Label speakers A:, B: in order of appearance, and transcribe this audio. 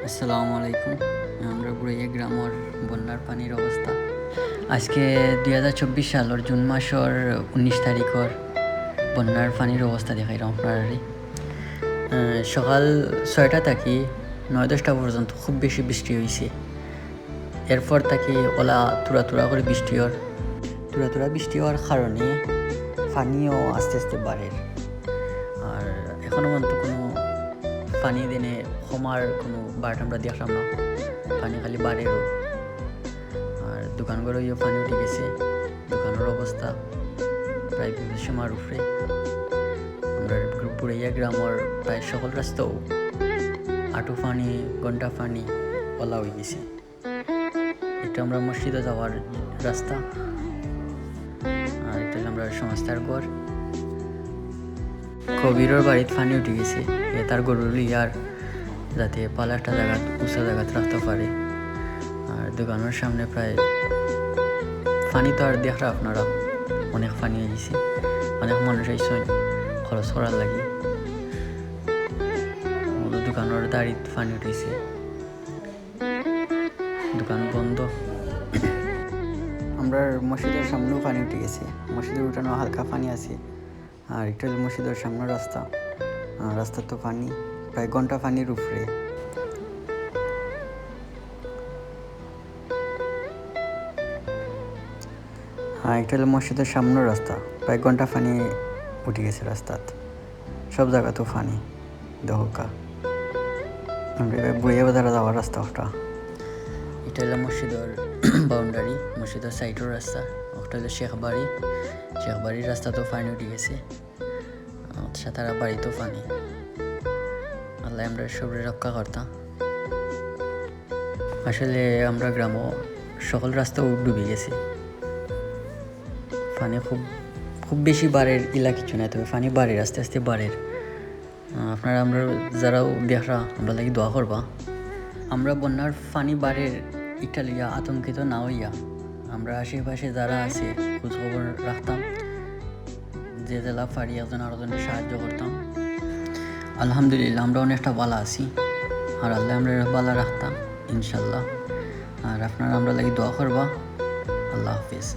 A: আসসালামু আলাইকুম। আমরা বুড়াইয়া গ্রামের বন্যার পানির অবস্থা আজকে 2024 সালের জুন মাসের 19 তারিখের বন্যার পানির অবস্থা দেখাইলাম আপনারা। সকাল 6টা থাকি 9-10টা পর্যন্ত খুব বেশি বৃষ্টি হয়েছে। এরপর থাকি ওলা তুরা করে বৃষ্টি হওয়ার কারণে পানিও আস্তে আস্তে বাড়ে। আর এখনও পর্যন্ত কোনো পানি দিনে কমার কোনো বাট আমরা দেখলাম না, পানি খালি বাড়েরও। আর দোকানগুলো পানি উঠে গেছে, দোকানের অবস্থা প্রায় সীমার উপরে। আমরা বুড়াইয়া গ্রামের প্রায় সকল রাস্তাও আঁটু পানি, ঘন্টা পানি ওলা হয়ে গেছে। এটা আমরা মসজিদে যাওয়ার রাস্তা, আর এটা আমরা সংস্থার ঘর। কবিরের বাড়িতে পানি উঠে গেছে, তার গরুর লিয়ার যাতে পালাটা জায়গা উঁচা জায়গাত রাখতে পারে। আর দোকানের সামনে প্রায় পানি তো আর দেখরা আপনারা, অনেক পানি হয়ে গেছে, অনেক মানুষ আইসেন খরচ করার লাগে। দোকানের দাঁড়িয়ে পানি উঠেছে, দোকান বন্ধ। আমরা মসজিদের সামনেও পানি উঠে গেছে, মসজিদের উঠানো হালকা পানি আছে। আর এটা মসজিদের সামনে রাস্তা তো পানি, প্রায় ঘন্টা পানির উপরে। এটা হলো মসজিদের সামনের রাস্তা, প্রায় ঘন্টা পানি উঠে গেছে রাস্তাত, সব জায়গাতেও পানি দহকা। বুড়িয়া বাজারে যাওয়ার রাস্তা ওটা। এটা হলো মসজিদের বাউন্ডারি, মসজিদের সাইডের রাস্তা। ওটা হলো শেখবাড়ির রাস্তাতেও পানি উঠে গেছে, সাতারা বাড়িতেও পানি। আল্লাহ আমরা সবরে রক্ষা করতাম। আসলে আমরা গ্রামও সকল রাস্তাও ডুবে গেছে, পানি খুব বেশি বাড়ের ইলা কিছু না, তবে পানি বাড়ের, আস্তে আস্তে বাড়ের। আপনারা আমরা যারাও দেখরা আমরা লাগি দোয়া করবা। আমরা বন্যার পানি বাড়ের একটা লিয়া আতঙ্কিত না হইয়া আমরা আশেপাশে যারা আছে খোঁজখবর রাখতাম, যে জেলা পারি একজন আরেকজনের সাহায্য করতাম। আলহামদুলিল্লাহ আমরা অনেকটা বালা আছি, আর আল্লাহ আমরা বালা রাখতাম ইনশাল্লাহ। আর আপনারা আমরা লাগি দোয়া করবা। আল্লাহ হাফিজ।